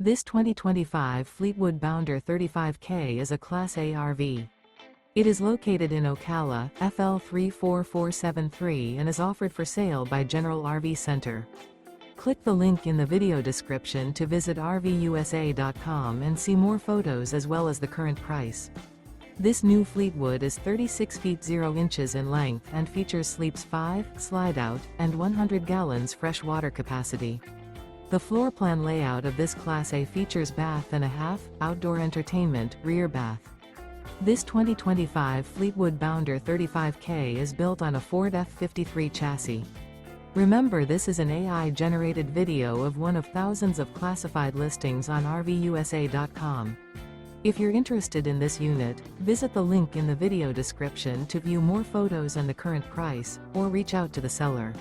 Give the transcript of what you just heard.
This 2025 Fleetwood Bounder 35K is a Class A RV. It is located in Ocala, FL 34473 and is offered for sale by General RV Center. Click the link in the video description to visit RVUSA.com and see more photos as well as the current price. This new Fleetwood is 36 feet 0 inches in length and features sleeps 5, Slideout, and 100 gallons fresh water capacity. The floor plan layout of this Class A features bath and a half, outdoor entertainment, rear bath. This 2025 Fleetwood Bounder 35K is built on a Ford F53 chassis. Remember, this is an AI-generated video of one of thousands of classified listings on RVUSA.com. If you're interested in this unit, visit the link in the video description to view more photos and the current price, or reach out to the seller.